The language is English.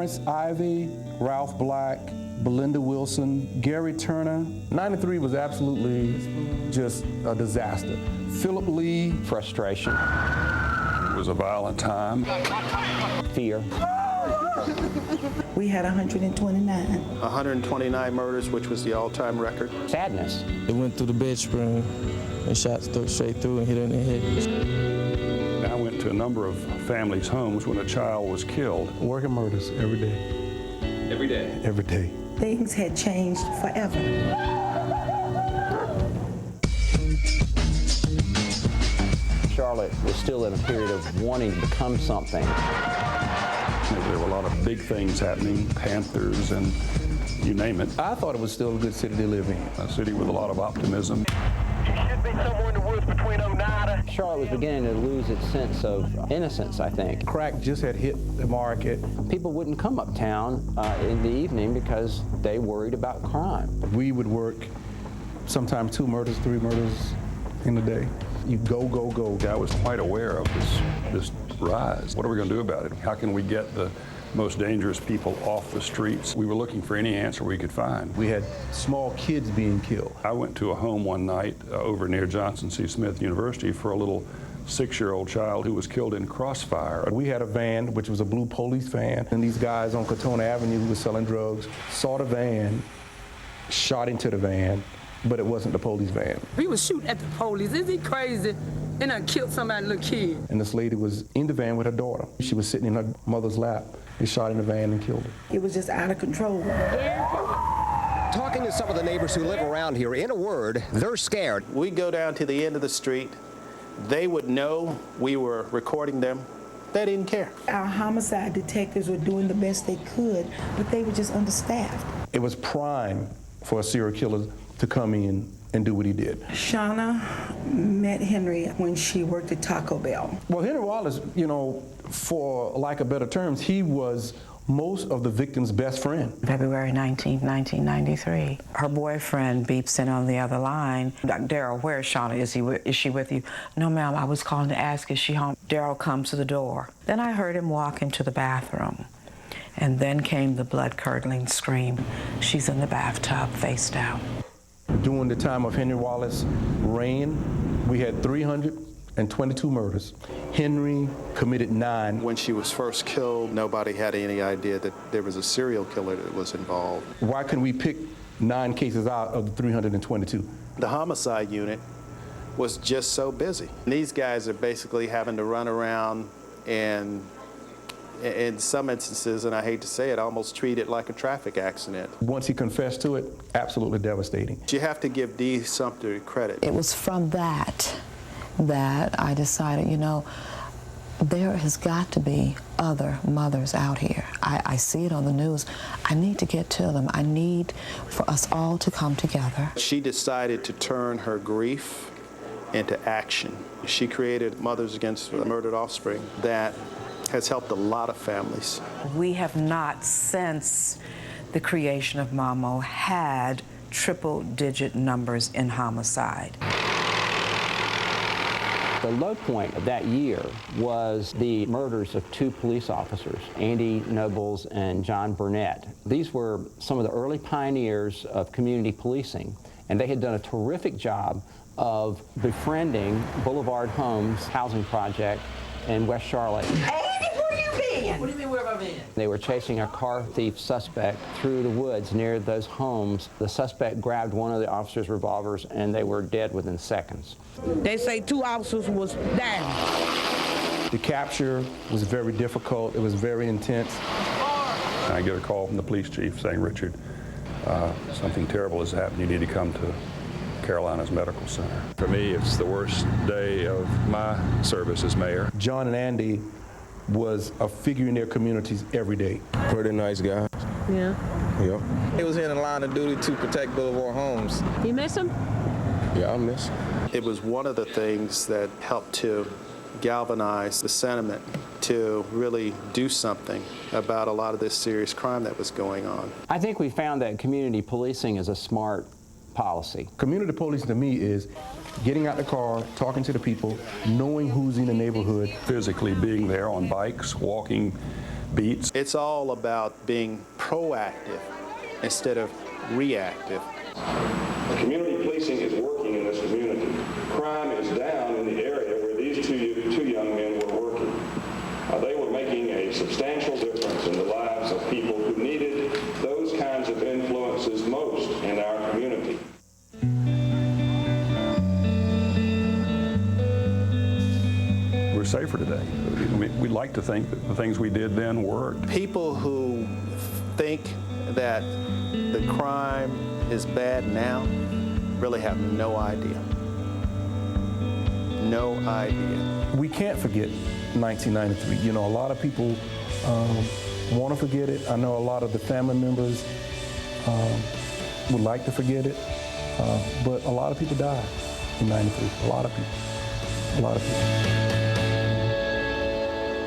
Terrence Ivy, Ralph Black, Belinda Wilson, Gary Turner. 93 was absolutely just a disaster. Philip Lee. Frustration. It was a violent time. Fear. We had 129. 129 murders, which was the all-time record. Sadness. They went through the bedroom and shot straight through and hit her in the head. I went to a number of families' homes when a child was killed. Working murders every day. Every day. Every day. Things had changed forever. Charlotte was still in a period of wanting to become something. There were a lot of big things happening, Panthers and you name it. I thought it was still a good city to live in. A city with a lot of optimism. You should be somewhere in the woods between Oneida. Charlotte was beginning to lose its sense of innocence, I think. Crack just had hit the market. People wouldn't come uptown in the evening because they worried about crime. We would work sometimes 2 murders, 3 murders in a day. You go, go, go. I was quite aware of this rise. What are we going to do about it? How can we get the most dangerous people off the streets? We were looking for any answer we could find. We had small kids being killed. I went to a home one night over near Johnson C. Smith University for a little 6-year-old child who was killed in crossfire. We had a van, which was a blue police van, and these guys on Katona Avenue who were selling drugs saw the van, shot into the van, but it wasn't the police van. He was shooting at the police. Is he crazy? And I killed somebody's little kid. And this lady was in the van with her daughter. She was sitting in her mother's lap. They shot in the van and killed her. It was just out of control. Talking to some of the neighbors who live around here, in a word, they're scared. We go down to the end of the street. They would know we were recording them. They didn't care. Our homicide detectives were doing the best they could, but they were just understaffed. It was prime for a serial killer to come in and do what he did. Shauna met Henry when she worked at Taco Bell. Well, Henry Wallace, you know, for lack of better terms, he was most of the victim's best friend. February 19th, 1993. Her boyfriend beeps in on the other line. Daryl, where's Shauna? Is she with you? No, ma'am, I was calling to ask, is she home? Daryl comes to the door. Then I heard him walk into the bathroom. And then came the blood-curdling scream. She's in the bathtub, face down. During the time of Henry Wallace's reign, we had 322 murders. Henry committed 9. When she was first killed, nobody had any idea that there was a serial killer that was involved. Why couldn't we pick 9 cases out of the 322? The homicide unit was just so busy. These guys are basically having to run around and in some instances, and I hate to say it, almost treat it like a traffic accident. Once he confessed to it, absolutely devastating. You have to give Dee Sumter credit. It was from that I decided, you know, there has got to be other mothers out here. I see it on the news. I need to get to them. I need for us all to come together. She decided to turn her grief into action. She created Mothers Against Murdered Offspring that has helped a lot of families. We have not, since the creation of MAMO, had triple-digit numbers in homicide. The low point of that year was the murders of 2 police officers, Andy Nobles and John Burnett. These were some of the early pioneers of community policing, and they had done a terrific job of befriending Boulevard Homes housing project in West Charlotte. What do you mean, where have I been? They were chasing a car thief suspect through the woods near those homes. The suspect grabbed one of the officers' revolvers, and they were dead within seconds. They say 2 officers was down. The capture was very difficult. It was very intense. I get a call from the police chief saying, Richard, something terrible has happened. You need to come to Carolinas Medical Center. For me, it's the worst day of my service as mayor. John and Andy was a figure in their communities every day. Pretty nice guy. Yeah. Yep. He was in the line of duty to protect Boulevard Homes. You miss him? Yeah, I miss him. It was one of the things that helped to galvanize the sentiment to really do something about a lot of this serious crime that was going on. I think we found that community policing is a smart policy. Community policing to me is getting out the car, talking to the people, knowing who's in the neighborhood. Physically being there on bikes, walking beats. It's all about being proactive instead of reactive. Community policing is working in this community. Crime is down in the area where these two young men were working. They were making a substantial difference in the lives of people who needed those kinds of influences most in our community. We're safer today. We'd like to think that the things we did then worked. People who think that the crime is bad now really have no idea. No idea. We can't forget 1993. You know, a lot of people want to forget it. I know a lot of the family members would like to forget it, but a lot of people died in 93. A lot of people.